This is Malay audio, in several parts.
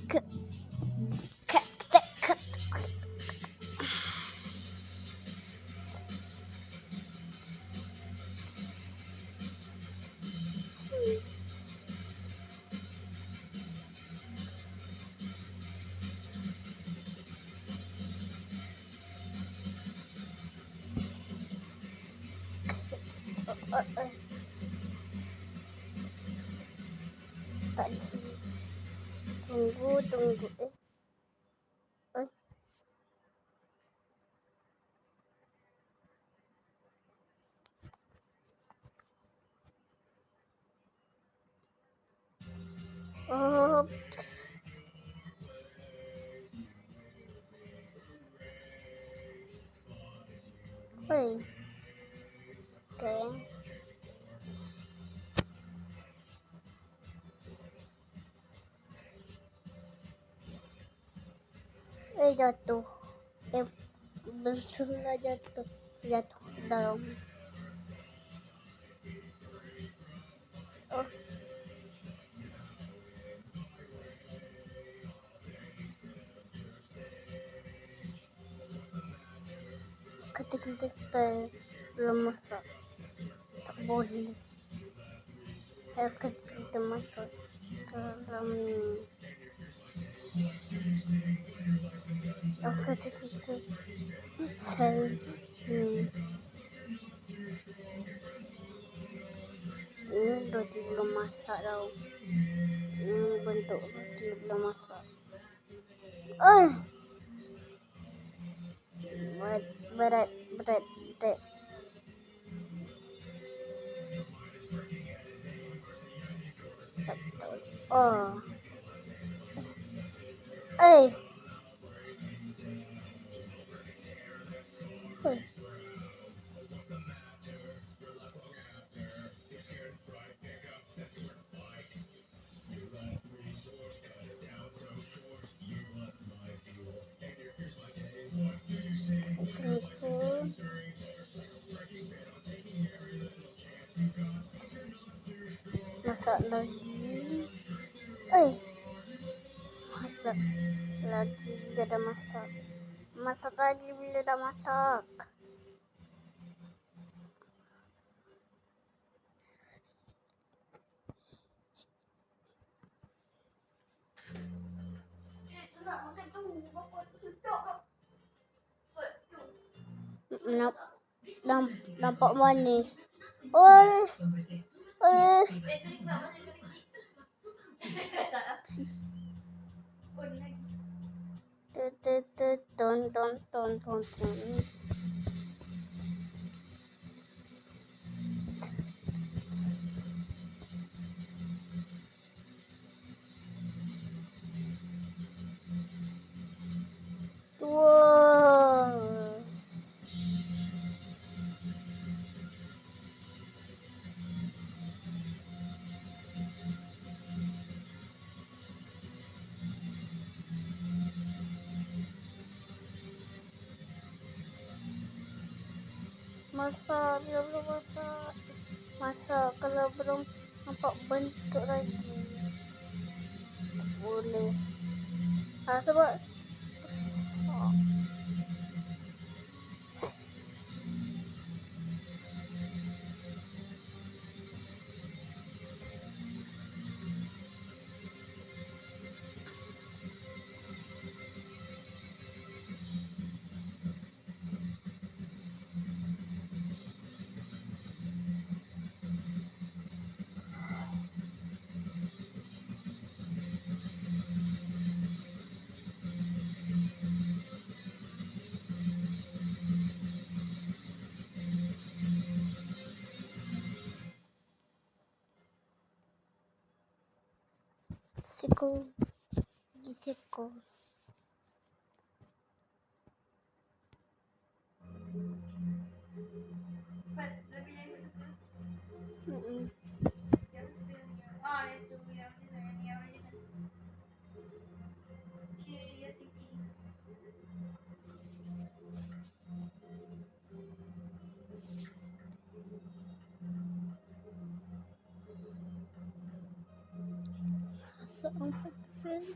Cut, cut, cut, cut. Tak di sini. Tunggu. Eh. Oh. Oi. Okay. Jatuh. Bersula jatuh. Jatuh dalam. Oh. Kata kita belum masak. Tak boleh. Kata kita masuk dalam ni. Kata kita sel ni. Ini roti belum masak tau. Ini bentuk roti belum masak. Berat. Oh. Masak lagi. Masak lagi bila dah masak. Masak lagi bila dah masak. Nak makan tu. Bapak sedap. Nampak manis. Oi. Ton. Wow. Masak belum masak. Masak kalau belum nampak bentuk lagi. Tak boleh. Sebab Seko. Masak 4 friend.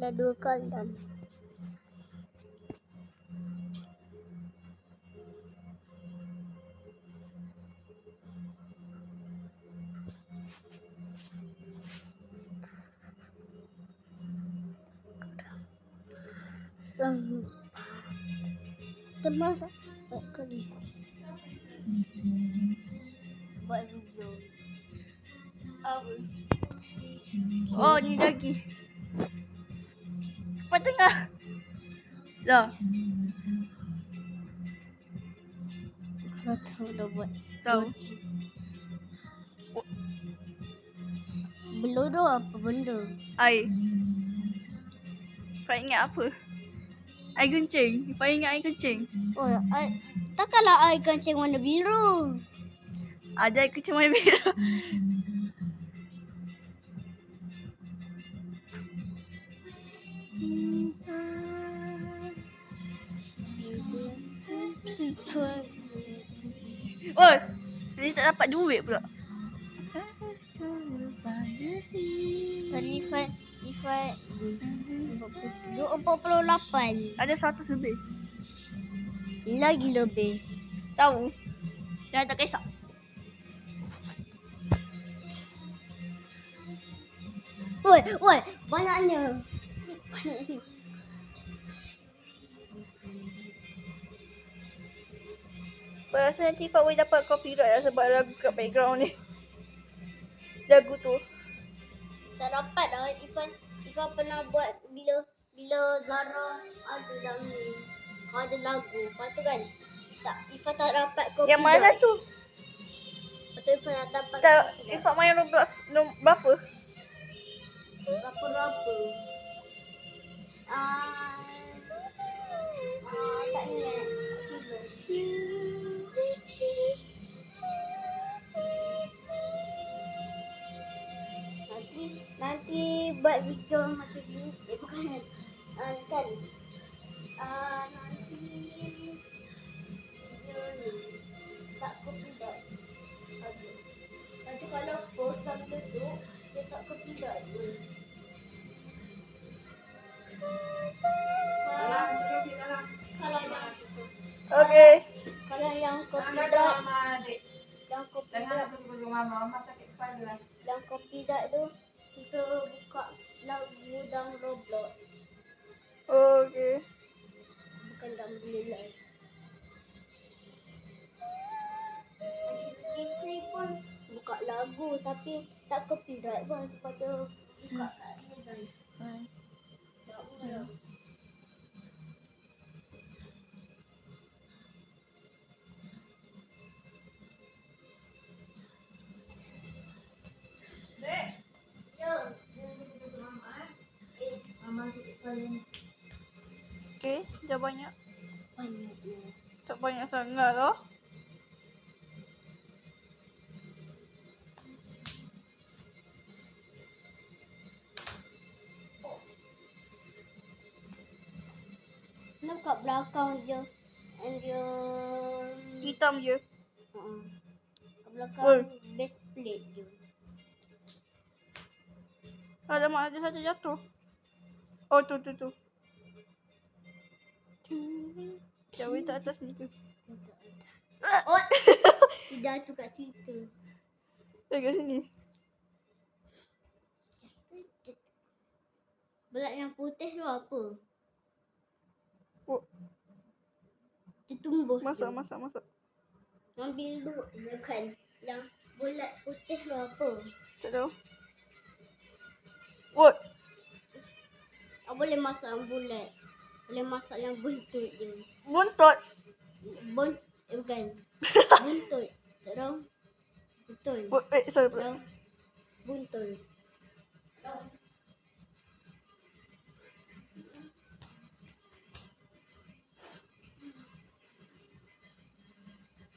Dah 2 kali dah. Termasuk buat kali. Buat video. Apa? Oh, ni lagi. Cepat tengah. Dah. Kau tahu dah buat. Tahu. Belum tu apa benda? Air. Kau ingat apa? Air kencing. Kau ingat air kencing? Oh, takkanlah air kancing warna biru. Ada air kencing warna biru. Oh, ni tak dapat duit pula. Tadi Ifat 48. Ada 100 lebih. Lagi lebih. Tahu. Jangan tak kisah. Woi, banyaknya. Banyaknya. Saya rasa nanti Ifat boleh dapat copyright lah sebab lagu kat background ni. Lagu tu. Tak dapat dah Ifat pernah buat bila Zara ada dalam ni. Ada lagu. Lepas tu kan Ifat tak dapat copyright. Yang mana tu? Lepas tu Ifat tak dapat Tak, copyright. Ifat main Roblox berapa? Berapa? Tak ingat. Nanti buat video macam ni. Bukan. Kan. Nanti video ni tak copyright. Nanti kalau post sambil tu dia tak copyright pun. Kalau yang Okey. Kalau yang copyright yang copyright tu kita buka lagu dalam Roblox. Okey. Bukan dalam real life. Free pun buka lagu tapi tak copyright pun sebab tu buka kat real life. Tak boleh. Okey, dah banyak. Banyaknya. Tak banyak sangat lah. Kenapa kat belakang je and dia Hitam je. kat belakang Oi. base plate je. Alamak, ada satu jatuh. Oh, tu. Jauh tak atas ni ke? Oh, dia jatuh kat situ. Kat sini. Belat yang putih tu apa? Oh, Dia tumbuh. masak. Yang biru bukan. Yang bulat putih tu apa? Tak tahu. What? Tak boleh masak yang bulat. Boleh masak yang buntut je. Buntut. Bukan. Buntut. Tak tahu? Betul. Sorry. Tahu? Buntut. Tahu?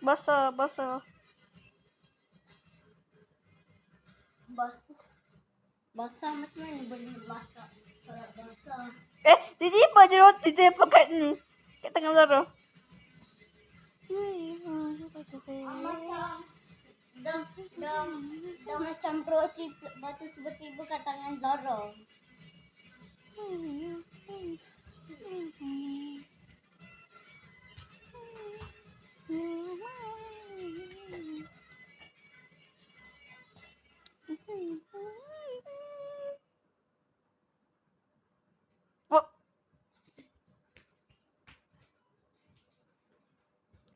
Basah. Basah macam mana boleh masak kalau basah? Tiba je roti dia kat ni. Kat tangan Zara. Macam dah macam roti batu tiba-tiba kat tangan Zara. What?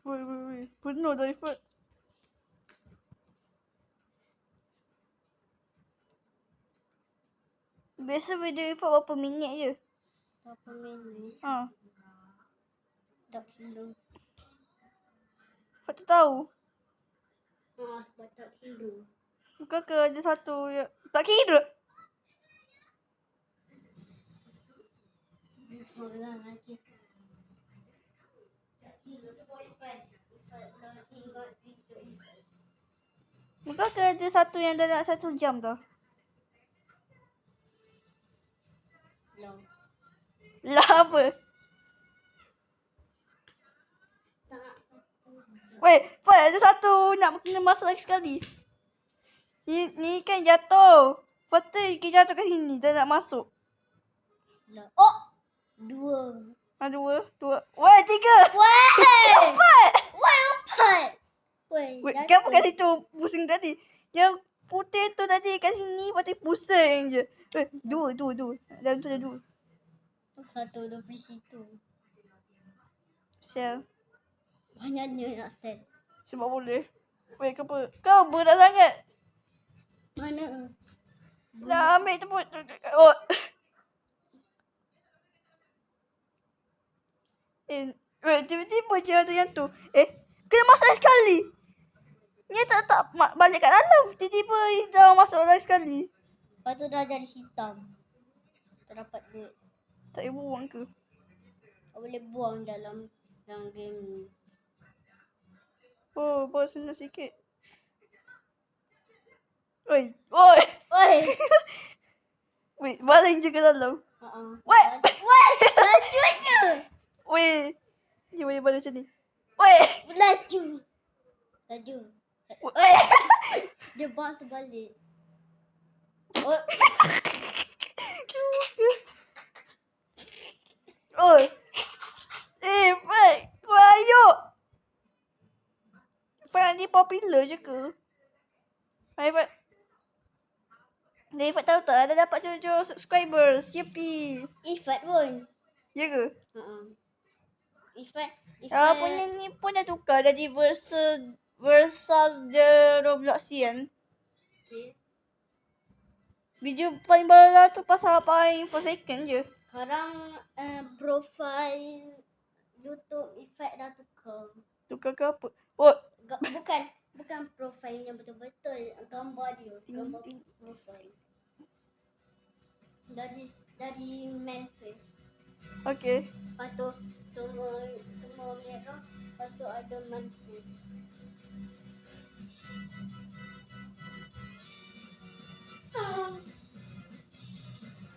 Wait. Penuh dah effort. Biasa video effort berapa minit je? Berapa minit? Ha. Tak kira. Effort tu tahu. Sebab tak kira. Bukan ke ada satu yang tak kira? Seorang nanti. Tak kira sebab Ifat dah tengok video Ifat. Bukan ke ada satu yang dah nak 1 jam tau? Long. Lah apa? Tak. Weh, Fat ada satu nak kena masuk lagi sekali. Ni kan jatuh. Lepas tu kita jatuh kat sini dah nak masuk. Lah. Oh! 2. Ha, 2. Weh, 3. Weh! 4. Weh, 4! Weh, Weh, jatuh. kenapa kat situ pusing tadi? Yang putih tu tadi kat sini lepas tu pusing je. Weh, 2. Dalam tu ada 2. Satu dari situ. Sial. Banyaknya nak set. Sebab boleh. Weh, kenapa? Kau berat sangat. Mana? Nak ambil tu pun. Oh. Weh, tiba-tiba je ada yang tu. Kena masuk lagi sekali. Ni tak balik kat dalam. Tiba-tiba dah masuk lagi sekali. Lepas tu dah jadi hitam. Tak dapat duit. Tak boleh buang ke? Tak boleh buang dalam game ni. Oh, bawa senang sikit. Oi. Oi! Weh, baling je ke dalam. Weh! Weh! Lajunya! Weh. Dia boleh baling macam ni. Weh. Laju. Weh. Dia bounce balik. Oh. Oi. Fat. Kau ayuk. Fat ni popular je ke? Hai, Fat. Fat tahu tak? Ada dapat 7 subscribers. Yippee. Ifat pun. Ya ke? Ifat. Punya ni pun dah tukar. Jadi Versa je Robloxian. Okay. Video paling baru tu pasal apa info second je. Sekarang profile YouTube Ifat dah tukar. Tukar ke apa? Oh. Bukan profile yang betul-betul. Gambar dia. Gambar profile. Dari main face. Okay. Lepas tu semua merah. Lepas tu ada main face.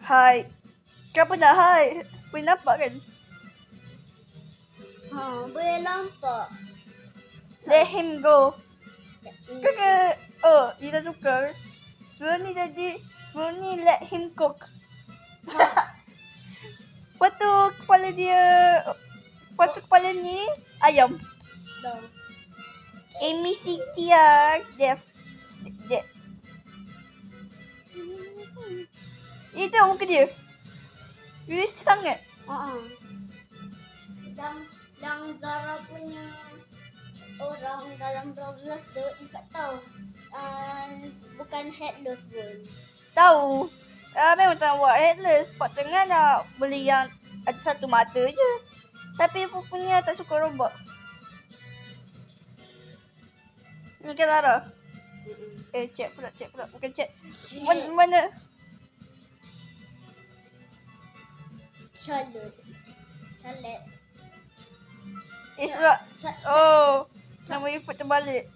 Hai. Kenapa nak hai? Boleh nampak kan? Boleh nampak. Let him go. Kakak. Oh, dia dah tukar. Sebelum ni let him cook. Lepas tu kepala ni ayam. Dah. Amy Sikia Dev. Itu muka dia. Realistik sangat. Yang Zara punya orang dalam Roblox tu Ifat tahu. Bukan headless pun. Tahu. Memang tak buat headless. Sebab tengah nak beli yang ada satu mata je. Tapi aku punya tak suka Roblox. Ni kan Zara. Chat pula. Bukan chat. Mana? Charlotte. Sebab. Oh. Nama Ifat terbalik.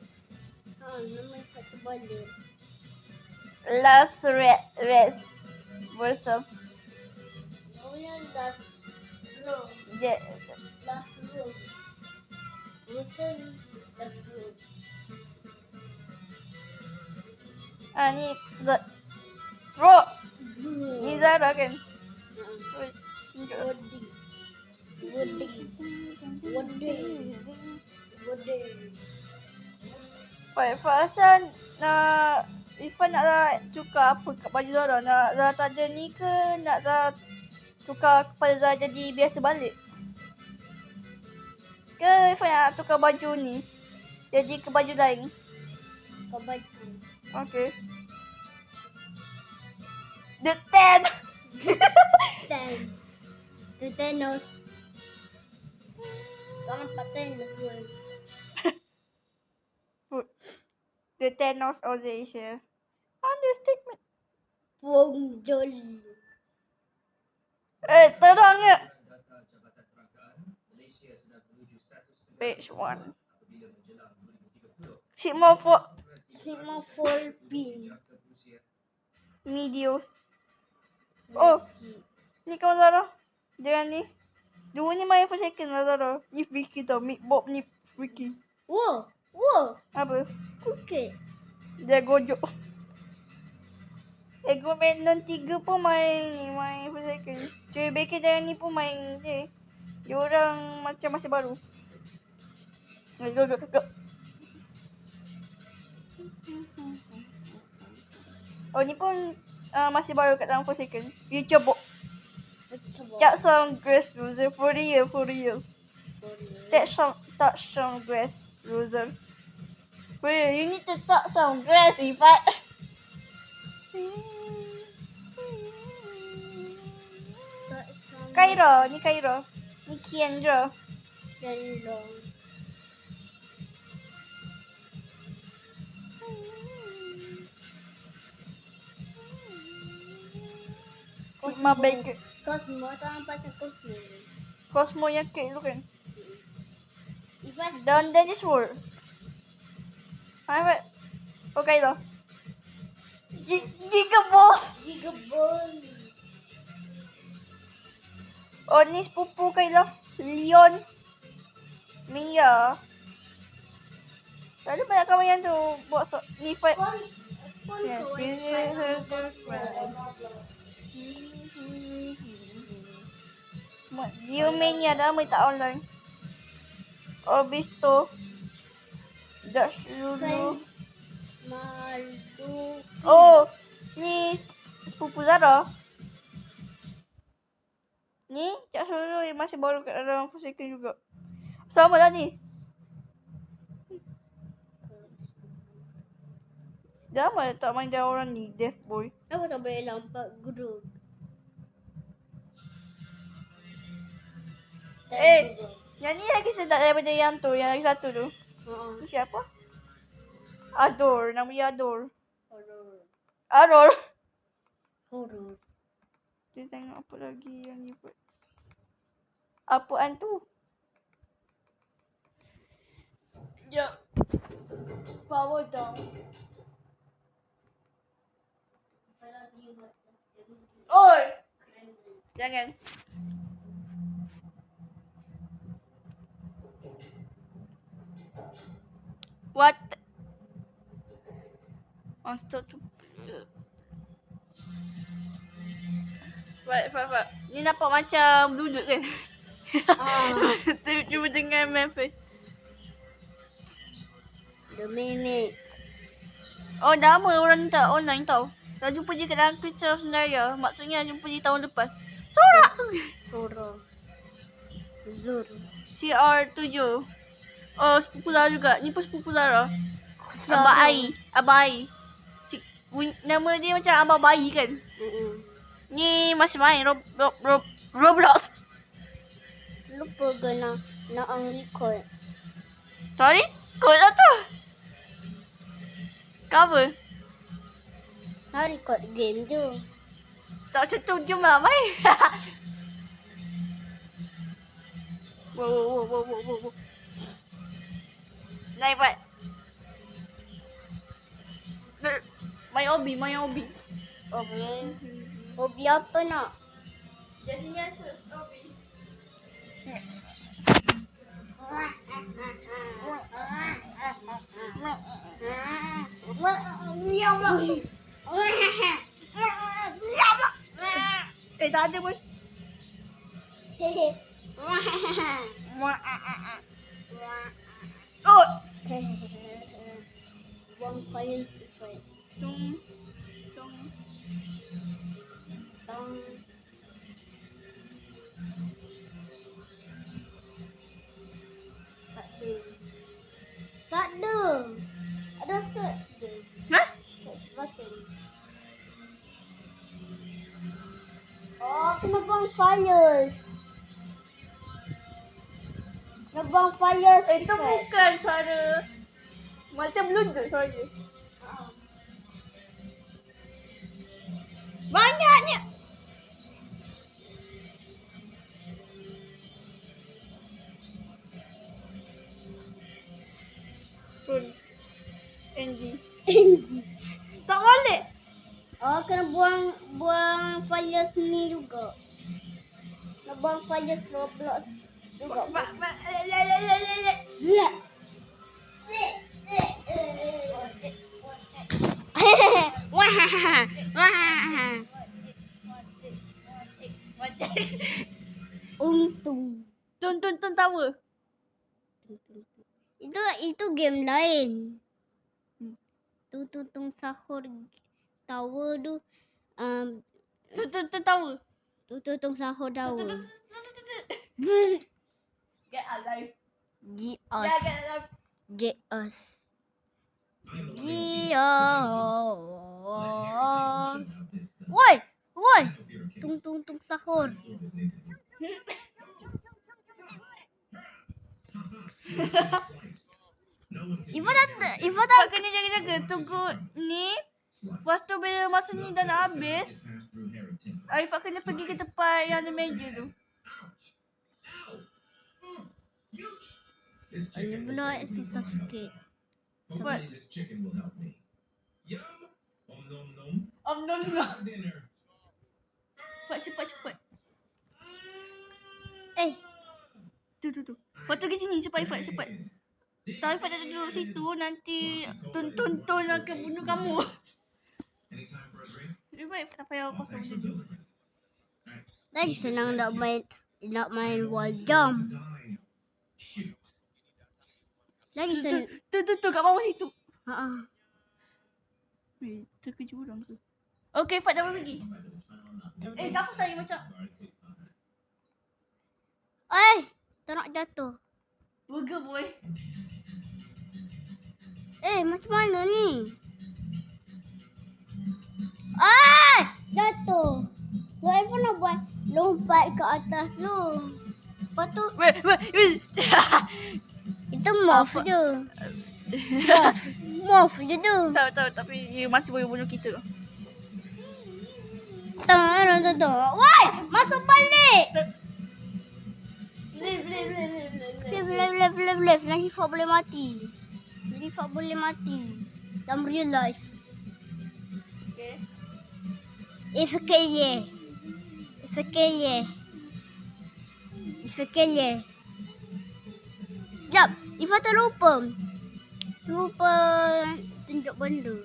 Nama Ifat terbalik. Last rest. Versa. Oh yang last row. Last row. Versa last row. Ni Bro. Ni Zara kan? Wording. Faisan nak Ifan nak tukar apa kat baju Zara? Nak Zara tak ada ni ke? Nak Zara tukar kepala Zara jadi biasa balik? Ke Ifan nak tukar baju ni jadi ke baju lain? Kau baju. Okay. The 10. The Thanos. Kau nampak Thanos pun. The Thanos of Asia. Understatement. Pongjol. Terangnya. Page 1. Sigma 4 pin. Medios. Oh, ni kawan Zara. Jangan ni. Dua ni main for second lah Zara. Ni freaky tau. Bob ni freaky. Wow. Apa? Kukit. Dia gojok. Ego Menon 3 pun main for second. Cuy Becky dan ni pun main je. Dia orang macam masih baru. Go. Oh ni pun masih baru kat dalam for second. Future Bob. Cak song Grace Loser for real. Touch song Grace Loser. For real, you need to touch song Grace Ifat. Kairo. Ni Kiandra. Sigma Baker. Cosmo, tak nampak macam Cosmo. Cosmo yang cake tu kan. Ifan. Dan Dennis Ward. Apa? Okay tau. Gigaball. Oh ni sepupu Kayla. Leon. Mia. Ada banyak kawan yang tu buat ni fight. Diomania dah main tak online. Obisto. Dash Lulu. Maldu. Oh, ni sepupu Zara. Ni Cak Solo yang masih baru kat dalam full second juga. Sama lah ni. Dah lama tak main dia orang ni, Death Boy. Apa tak boleh nampak guru? Yang ni lagi sedap daripada yang tu, yang lagi satu tu. Ni siapa? Ador, nama dia Ador. Horror. Dia tengok apa lagi yang ni buat. Apaan tu? Sekejap. Power down. Oi! Jangan. What? Monster tu. Right. Ni nampak macam duduk kan? Cuba dengan Memphis. The Mimic. Oh, dah lama orang ni tak online tau. Dah jumpa je kat dalam Crystal Senaria. Maksudnya jumpa je tahun lepas. Sora. Zur. CR7. Oh, sepupu Zara juga. Ni pun sepupu Zara. Abang Ai. Nama dia macam abang bayi kan? Ni masih main Roblox. Lupa ke nak record. Sorry? Kod lah tu. Cover. Nak record game je. Tak macam tu, jom lah main. Wow. Naik Pat. Main obi. Hobi apa nak? Dia sini search obi. Diam lah. Tak ada pun. Hehe. Oh! Bonfire effect. Tung, tung. Tong. Tak ada. Tak ada. Ada search je. Hah? Search button. Oh, kena bonfires. Kena bonfires Itu bukan suara. Macam bluetooth suara. Banyaknya. Pun. NG. NG. Tak boleh. Oh, kena buang fires ni juga. Kena buang fires Roblox juga. Blak. Untung. Tun tawa. Itu game lain. Tung sahur tower tu. Tun tawa. Tung sahur tower. Get alive. Gios. Yeah, get alive. Gios. Woi, woi. Tung sahur. Ifa tak Kau kena jaga-jaga. Tunggu ni. Lepas tu bila masa ni dah nak habis. Arifah kena pergi ke tempat yang ada meja tu. Ini pula susah sikit. Fat. No. Fat cepat. Tu. Fat tu ke sini cepat. Tak Arifah tak duduk situ nanti Tun akan bunuh kamu. Lebih baik tak payah pakai benda tu. Lagi senang nak main wall jump. Lagi senang. Tu kat bawah situ. Ha. Terkejut orang tu. Okay, Fat dah pergi. Kenapa saya macam Tak nak jatuh. burger boy? Macam mana ni? Jatuh. So, Evan nak buat lompat ke atas tu. Lepas tu, Wait. kita morph je. Morph je tu. Tahu tapi dia masih boleh bunuh kita. Woi, masuk balik. Live. Nanti Fat boleh mati. Dalam real life. Okay. Ifakeye. Jap, Ifa terlupa. Tunjuk benda.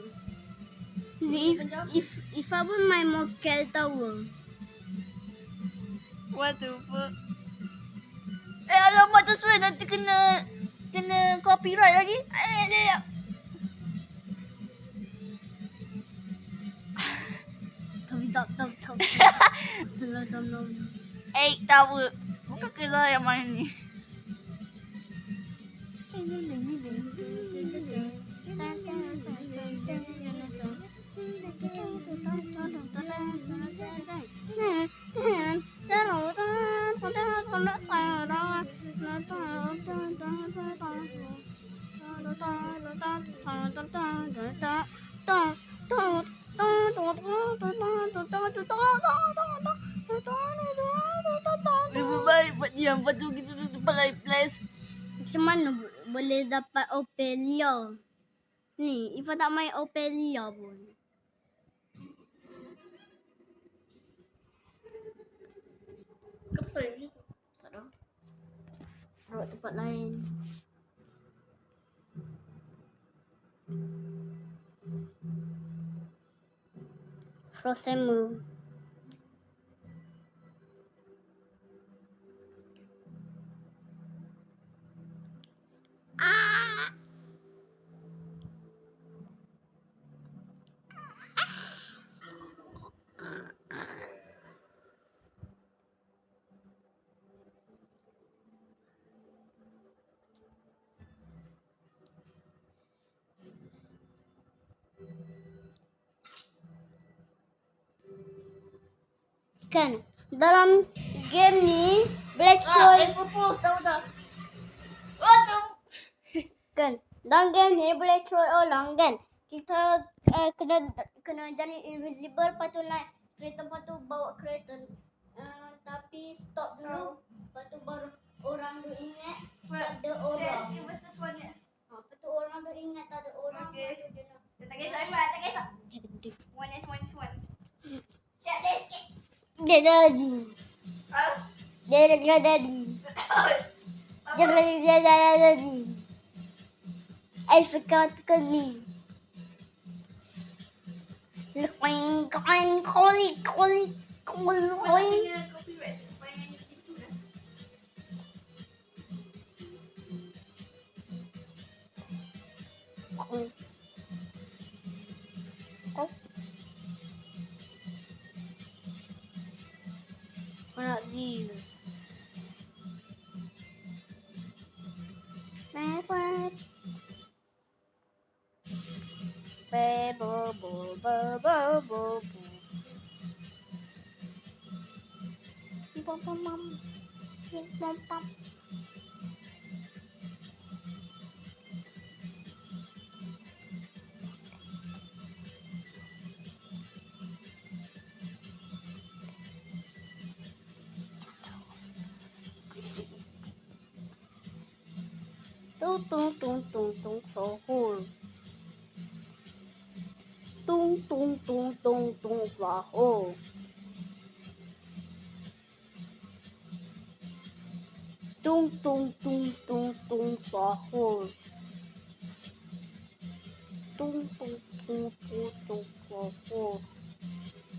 Ifa pun main Mokel Tower. What the fuck? Alamak tersuai nanti kena copyright lagi. Tak. Salah download. Tower. Bukan kena yang mana ni. Lebih baik buat diam. Lepas tu kita tempat lain. Macam mana boleh dapat Ophelia? Ni, Ifa tak main Ophelia pun. Kau pasal macam tu? Tak ada. Rawat tempat lain. Frosthammer. Kan, dalam game ni Black Soul kan. Dalam game ni boleh throw orang kan. Kita kena jadi invisible, lepas tu naik kereta, lepas tu bawa kereta. Tapi stop dulu, lepas tu baru orang tu ingat tak ada orang. Lepas tu orang tu ingat tak ada orang. Okay. Lepas tu dia nak Tak kisah Iman, tak kisah. jadi. One is one. Siap dia sikit. Dia jadi. Ah. Dia jadi. Dia jadi. I forgot to leave. Loing, loing, loing, loing, loing. Punya copyright. Main itu dah. Oh. Not these. What? Bo bo bo bo bo bo. Bom bom bom. Bom bom. Tung tung tung tung tung sahur. Tung tung tung tung tung sahur. Tung tung tung tung tung sahur. Tung tung tung tung tung sahur. Tung tung tung tung sahur.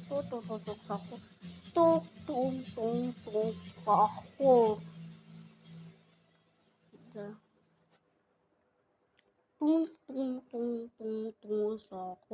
Tung tung tung tung sahur. Tung tung tung tung tung sahur.